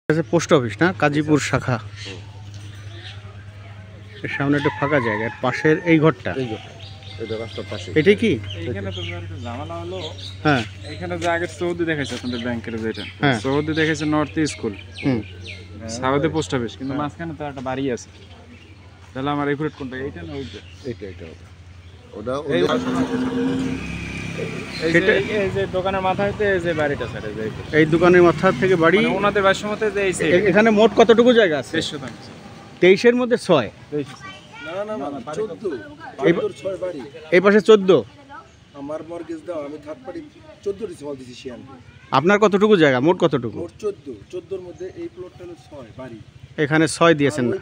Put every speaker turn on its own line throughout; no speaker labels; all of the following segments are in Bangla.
পোস্ট অফিস না, কাজীপুর শাখা। এর সামনে একটা ফাঁকা জায়গা, পাশের এই ঘরটা, এটাই কি?
এখানে তো একটু ঝামেলা হলো।
হ্যাঁ,
এখানে যে আগে সৌদি দেখাইছে আপনাদের ব্যাংকের যেটা,
হ্যাঁ।
সৌদি দেখাইছে নর্থ স্কুল,
হুম,
সাউথে পোস্ট অফিস, কিন্তু মাঝখানে তো একটা বাড়ি আছে। তাহলে আমার একুরেট কোনটা, এইটা না ওইটা?
এটা ওটা
এই যে দোকানের মাথা হইতে এই যে বাড়িটা স্যার, এই যে
এই দোকানের মাথা থেকে বাড়ি।
মানে ওনাদের বাড়ির মতে যে এই
এখানে মোট কতটুকু জায়গা আছে?
23
23-এর মধ্যে 6।
না 14 6 বাড়ি।
এই পাশে 14।
আমার মর্গেজ দাও, আমি থার্ড পার্টি 14 দিছি, হল দিছি শিয়ান।
আপনার কতটুকু জায়গা, মোট কতটুকু?
মোট 14 এর মধ্যে এই প্লটটা হলো 6 বাড়ি।
এখানে 6 দিয়েছেন না?
ওই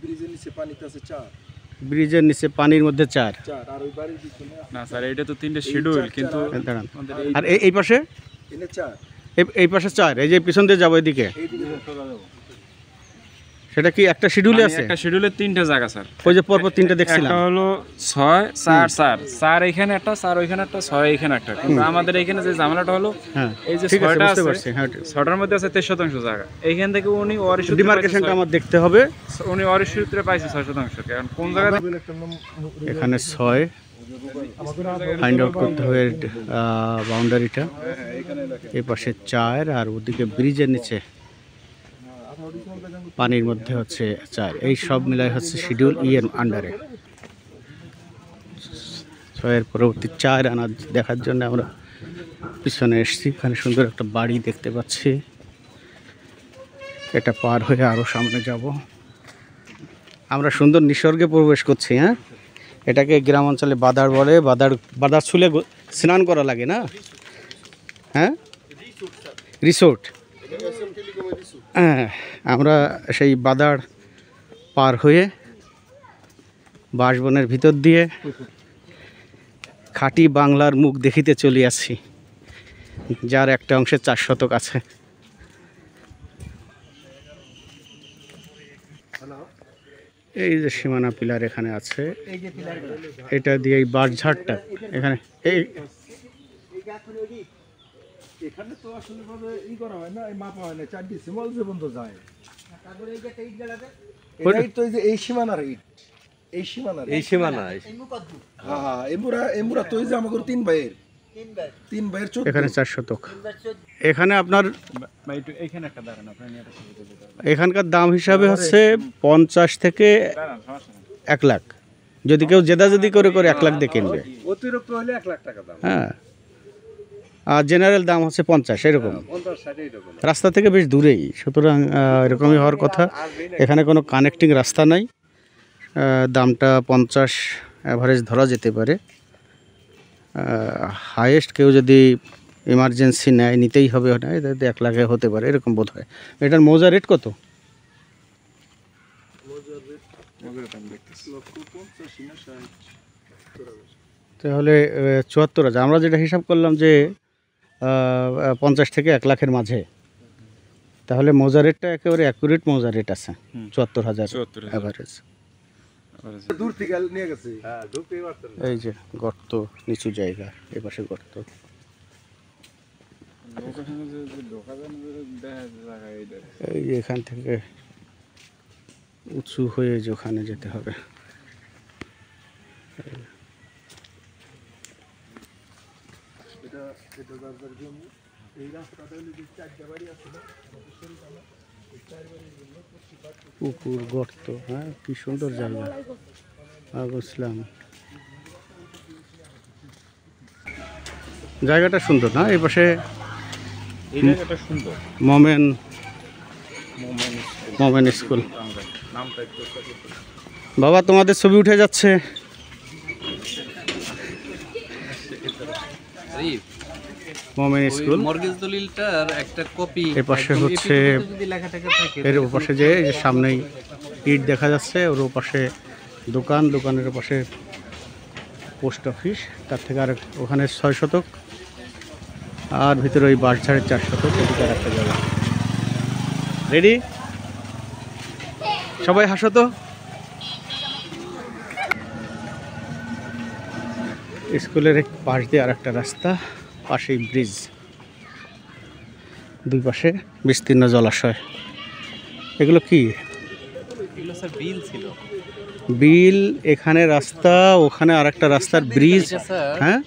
ব্রিজের নিচে পানিতে আছে 4।
ব্রিজের নিচে পানির মধ্যে 4।
আর ওই বাড়ির পিছনে
না স্যার, এটা তো 3টে শিডিউল, কিন্তু
দাঁড়ান। আর এই পাশে?
এনে 4।
এই পাশে 4। এই যে পিছন দিয়ে যাবো এদিকে,
এইদিকে চলে যাবো।
সেটা কি একটা শিডিউলে আছে?
একটা শিডিউলে 3টে জায়গা স্যার।
ওই যে পরপর 3টে দেখছিলাম।
একটা হলো 6 4 4 4 এখানে একটা, 4 ওইখানে একটা, 6 এখানে একটা। কিন্তু আমাদের এখানে যে ঝামেলাটা হলো,
হ্যাঁ,
এই যে
ঠিক আছে,
6টা
বুঝতে
আছে,
পারছি। হ্যাঁ,
6টার মধ্যে আছে 23% জায়গা। এইখান থেকে উনি
ডিমার্কেশনটা আমার দেখতে হবে।
উনি অরিশ সূত্রে পাইছে 6%। কারণ কোন জায়গা
এখানে 6 ফাইন্ড আউট করতে হবে বাউন্ডারিটা। এই পাশে 4 আর ওদিকে ব্রিজের নিচে পানির মধ্যে হচ্ছে 4। এই সব মিলাই হচ্ছে শিডিউল ই এর আন্ডারে। 6-এর পরবর্তী 4 আনা দেখার জন্য আমরা পিছনে এসেছি। এখানে সুন্দর একটা বাড়ি দেখতে পাচ্ছি। এটা পার হয়ে আরও সামনে যাব। আমরা সুন্দর নিসর্গে প্রবেশ করছি। হ্যাঁ, এটাকে গ্রাম অঞ্চলে বাদার বলে। বাদার ছুলে স্নান করা লাগে না? হ্যাঁ, রিসোর্ট। হ্যাঁ, আমরা সেই বাদার পার হয়ে বাঁশবনের ভিতর দিয়ে খাঁটি বাংলার মুখ দেখিতে চলে আসছি, যার একটা অংশে 4 শতক আছে। এই যে সীমানা পিলার এখানে আছে, এটা দিয়ে এই বাঁশঝাড়টা এখানে
এখানে তো আসলে ভাবে ই করা হয় না, এই মাপা হয় না, 4 ডিসিমাল যে বন্ধ যায়। তারপরে এই যে ইট গেলাতে এই তো এই সীমানার ইট, এই সীমানা হ্যাঁ, এমুরা তো এই যে আমাদের 3 ভাইয়ের 14।
এখানে 4 শতক। এখানে আপনার
এইখানে একটা দাঁড়ান, আপনি এটা সুবিধা দিতে
এখানকার দাম হিসাবে হচ্ছে 50 থেকে 1 লাখ। যদি কেউ জেদাজেদি করে 1 লাখ দিয়ে কিনবে,
অতিরিক্ত হলে 1 লাখ টাকা দাম।
হ্যাঁ, আর জেনারেল দাম হচ্ছে 50 এরকম।
50-60 এরকম।
রাস্তা থেকে বেশ দূরেই, সুতরাং এরকমই হওয়ার কথা। এখানে কোনো কানেক্টিং রাস্তা নাই। দামটা 50 অ্যাভারেজ ধরা যেতে পারে। হাইয়েস্ট কেউ যদি ইমার্জেন্সি নেয়, নিতেই হবে না, এটা 1 লাখে হতে পারে এরকম বোধ হয়। এটার মৌজা রেট কত? তাহলে 74,000। আমরা যেটা হিসাব করলাম যে 50 থেকে 1 লাখের মাঝে, তাহলে মৌজা রেটটা একেবারে অ্যাকুরেট মৌজা রেট আছে 74,000 অ্যাভারেজ।
দূর থেকে নিয়ে গেছে। হ্যাঁ, ঢুকতেই পারতেন না।
এই যে গর্ত, নিচু জায়গা, এই পাশে গর্ত। এই যে এখান থেকে উঁচু হয়ে যে ওখানে যেতে হবে। পুকুর, গর্ত, হ্যাঁ, কি সুন্দর জায়গা। বুঝলাম, জায়গাটা সুন্দর না? এই পাশে মোমেন স্কুল। বাবা, তোমাদের ছবি উঠে যাচ্ছে। মোমেন স্কুল
মর্গেজ দলিলটার একটা কপি।
এই পাশে হচ্ছে, এর ওপাশে যে সামনেই ইট দেখা যাচ্ছে, ওর ওপাশে দোকান, দোকানের পাশে পোস্ট অফিস, তার থেকে আর ওখানে 6 শতক, আর ভিতরে ওই বাঁশঝাড়ের 4 শতক, এদিকে আর একটা জায়গা। রেডি? সবাই হাসো তো। স্কুলের পাশ দিয়ে আর একটা রাস্তা, পাশেই ব্রিজ। দুই পাশে বিস্তীর্ণ জলাশয়। এগুলো কি?
এগুলো স্যার বিল ছিল।
বিল, এখানে রাস্তা, ওখানে আরেকটা রাস্তার ব্রিজ।
এটা স্যার
হ্যাঁ,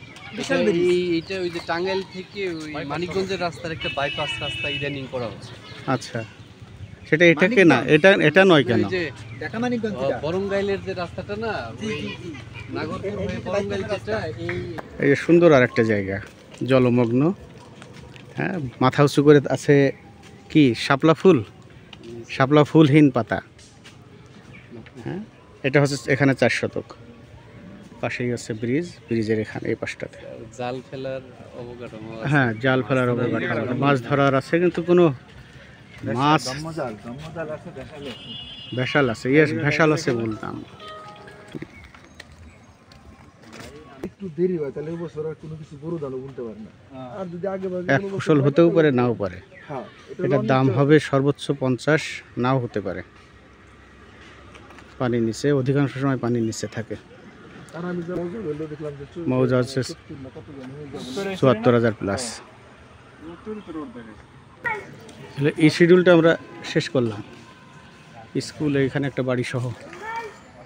এইটা ওই যে টাঙ্গাইল থেকে ওই মানিকগঞ্জের রাস্তার একটা বাইপাস রাস্তা ইদানিং করা হচ্ছে।
আচ্ছা, সেটা এটাকে না, এটা নয় কেন?
ওই যে বরঙ্গাইলের যে রাস্তাটা না, ওই নাগরপুর হয়ে বরঙ্গাইল যেটা,
এই যে সুন্দর আর একটা জায়গা, জলমগ্ন। হ্যাঁ, মাথা উঁচু করে আছে কি শাপলা ফুল, শাপলা ফুলহীন পাতা। হ্যাঁ, এটা হচ্ছে এখানে 4 শতক। পাশেই আছে ব্রিজ, ব্রিজের এখানে এই পাশটাতে
জাল ফেলার অবকাঠামো আছে।
হ্যাঁ, জাল ফেলার অবকাঠামো, মাছ ধরার আছে, কিন্তু কোনো মাছ ভেসাল আছে। ইয়েস, ভেসাল আছে বলতাম।
একটু দেরি হয় তাহলে এবছর আর কোনো কিছু গরু দানো বলতে পারে না। আর যদি আগে
এক ফসল হতেও পারে, নাও পারে।
হ্যাঁ,
এটার দাম হবে সর্বোচ্চ 50, নাও হতে পারে। পানির নিচে, অধিকাংশ সময় পানির নিচে থাকে।
আর আমি যে মৌজা হলো দেখলাম যে
মৌজা হচ্ছে 74,000 প্লাস। তাহলে এই শিডিউলটা আমরা শেষ করলাম। স্কুল, এখানে একটা বাড়ি সহ।